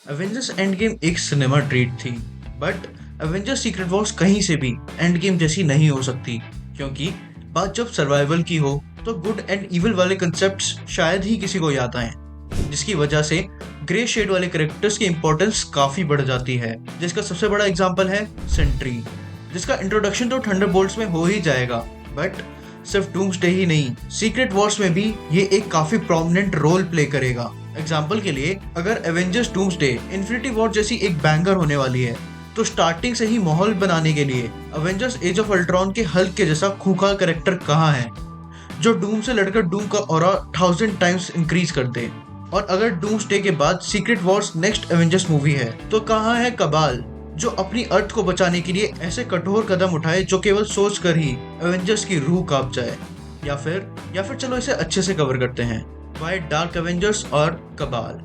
Avengers end game एक cinema treat थी, but Avengers secret Wars कहीं से भी एंड गेम जैसी नहीं हो सकती, क्योंकि बात जब सर्वाइवल की हो तो गुड एंड इविल वाले कंसेप्ट्स शायद ही किसी को याद आए, जिसकी वजह से ग्रे शेड वाले कैरेक्टर्स की इंपॉर्टेंस काफी बढ़ जाती है। जिसका सबसे बड़ा एग्जांपल है सेंट्री, जिसका इंट्रोडक्शन तो थंडरबोल्ट्स में हो ही जाएगा, बट सिर्फ डूम्सडे ही नहीं, सीक्रेट वॉर्स में भी ये एक काफी प्रोमिनेंट रोल प्ले करेगा। एग्जाम्पल के लिए, अगर एवेंजर्स डूम्सडे इन्फिनिटी वॉर जैसी एक बैंगर होने वाली है, तो स्टार्टिंग से ही माहौल बनाने के लिए एवेंजर्स एज ऑफ अल्ट्रॉन के हल्क के जैसा खूंखार कैरेक्टर कहाँ है, जो डूम से लड़कर डूम का ऑरा 1000 टाइम्स इंक्रीज कर दे। और अगर डूम्सडे के बाद secret Wars next Avengers movie है, तो कहाँ है कबाल, जो अपनी अर्थ को बचाने के लिए ऐसे कठोर कदम उठाए जो केवल सोच कर ही एवेंजर्स की रूह कांप जाए। या फिर चलो इसे अच्छे से कवर करते हैं, वाई डार्क एवेंजर्स और कबाल।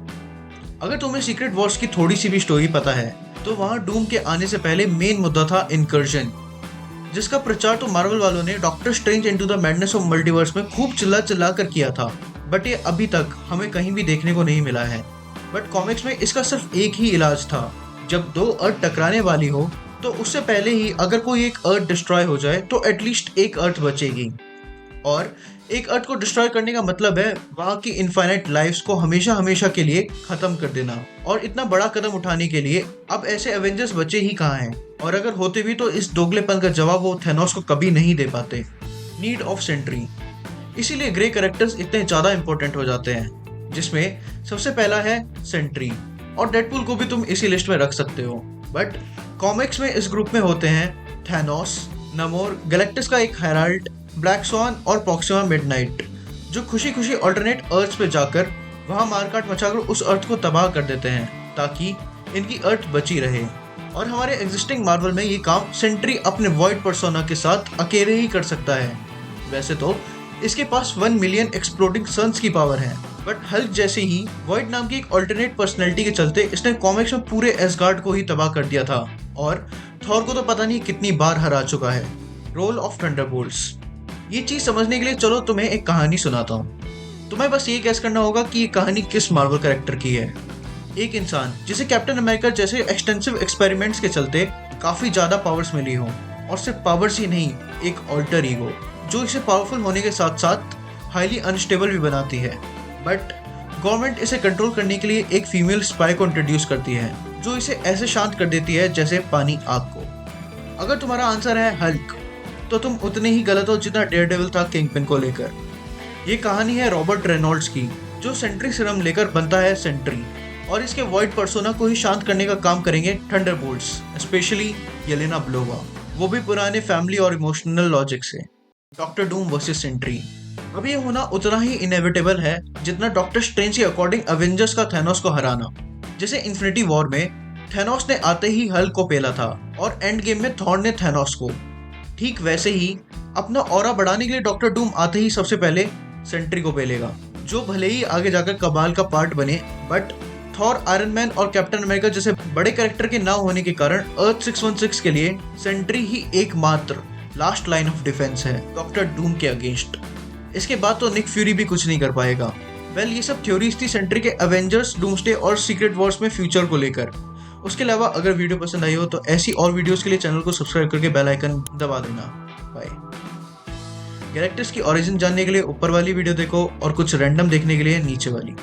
अगर तुम्हें सीक्रेट वॉर्स की थोड़ी सी भी स्टोरी पता है, तो वहां डूम के आने से पहले मेन मुद्दा था इनकर्जन, जिसका प्रचार तो मार्वल वालों ने doctor strange into the madness of multiverse में खूब चिल्ला कर किया था, बट ये अभी तक हमें कहीं भी देखने को नहीं मिला है। बट कॉमिक्स में इसका सिर्फ एक ही इलाज था, जब दो अर्थ टकराने वाली हो तो उससे पहले ही अगर कोई एक अर्थ डिस्ट्रॉय हो जाए तो एटलीस्ट एक अर्थ बचेगी। और एक अर्थ को डिस्ट्रॉय करने का मतलब है वहां की इनफाइनाइट लाइफ्स को हमेशा हमेशा के लिए खत्म कर देना। और इतना बड़ा कदम उठाने के लिए अब ऐसे एवेंजर्स बचे ही कहाँ हैं, और अगर होते भी तो इस दोगलेपन का जवाब वो थैनोस को कभी नहीं दे पाते। नीड ऑफ सेंट्री, इसीलिए ग्रे कैरेक्टर्स इतने ज्यादा इंपॉर्टेंट हो जाते हैं, जिसमें सबसे पहला है सेंट्री, और डेडपूल को भी तुम इसी लिस्ट में रख सकते हो। बट कॉमिक्स में इस ग्रुप में होते हैं थैनोस, नमोर, गैलेक्टस का एक हेराल्ड, ब्लैक स्वान और प्रॉक्सिमा मिडनाइट, जो खुशी खुशी ऑल्टरनेट अर्थ पे जाकर वहां मारकाट मचाकर उस अर्थ को तबाह कर देते हैं ताकि इनकी अर्थ बची रहे। और हमारे एग्जिस्टिंग मार्वल में ये काम सेंट्री अपने वॉइड पर्सोना के साथ अकेले ही कर सकता है। वैसे तो इसके पास 1 मिलियन एक्सप्लोडिंग सन्स की पावर है, बट हल्क जैसे ही वॉइड नाम की एक ऑल्टरनेट पर्सनैलिटी के चलते इसने कॉमिक्स में पूरे एसगार्ड को ही तबाह कर दिया था, और थॉर को तो पता नहीं कितनी बार हरा चुका है। रोल ऑफ थंडरबोल्ट्स, ये चीज समझने के लिए चलो तुम्हें एक कहानी सुनाता हूँ। तुम्हें बस ये गेस करना होगा कि ये कहानी किस मार्वल कैरेक्टर की है। एक इंसान जिसे कैप्टन अमेरिका जैसे एक्सटेंसिव एक्सपेरिमेंट्स के चलते काफी ज्यादा पावर्स मिली हो, और सिर्फ पावर्स ही नहीं, एक ऑल्टर ईगो जो इसे पावरफुल होने के साथ साथ हाईली अनस्टेबल भी बनाती है। बट गवर्नमेंट इसे कंट्रोल करने के लिए एक फीमेल स्पाई को इंट्रोड्यूस करती है, जो इसे ऐसे शांत कर देती है जैसे पानी आग को। अगर तुम्हारा आंसर है हल्क, तो तुम उतने ही गलत हो जितना डेयरडेविल था किंगपिन को लेकर। ये कहानी है रॉबर्ट रेनॉल्ड्स की, जो सेंट्री सीरम लेकर बनता है सेंट्री, और इसके वॉइड पर्सोना को ही शांत करने का काम करेंगे थंडरबोल्ट्स, स्पेशली येलेना ब्लोवा, वो भी पुराने फैमिली और इमोशनल लॉजिक से। डॉक्टर डूम वर्सेस सेंट्री, अब ये होना उतना ही इनएविटेबल है जितना डॉक्टर स्ट्रेंज के अकॉर्डिंग एवेंजर्स का थैनोस को हराना। जैसे इन्फिनिटी वॉर में थैनोस ने आते ही हल्क को पेला था, और एंड गेम में थॉर ने थैनोस को, ठीक वैसे ही अपना ऑरा बढ़ाने के लिए डॉक्टर डूम आते ही सबसे पहले सेंट्री को पेलेगा, जो भले ही आगे जाकर कबाल का पार्ट बने, बट थॉर, आयरन मैन और कैप्टन अमेरिका जैसे बड़े कैरेक्टर के ना होने के कारण अर्थ 616 के लिए सेंट्री ही एकमात्र लास्ट लाइन ऑफ डिफेंस है डॉक्टर डूम के अगेंस्ट। इसके बाद तो निक फ्यूरी भी कुछ नहीं कर पाएगा। वेल, ये सब थ्योरीज थी सेंट्री के एवेंजर्स, डूम्सडे और सीक्रेट वॉर्स में फ्यूचर को लेकर। उसके अलावा अगर वीडियो पसंद आई हो तो ऐसी और वीडियोस के लिए चैनल को सब्सक्राइब करके बेल आइकन दबा देना। बाय। गैलेक्टस की ओरिजिन जानने के लिए ऊपर वाली वीडियो देखो, और कुछ रैंडम देखने के लिए नीचे वाली।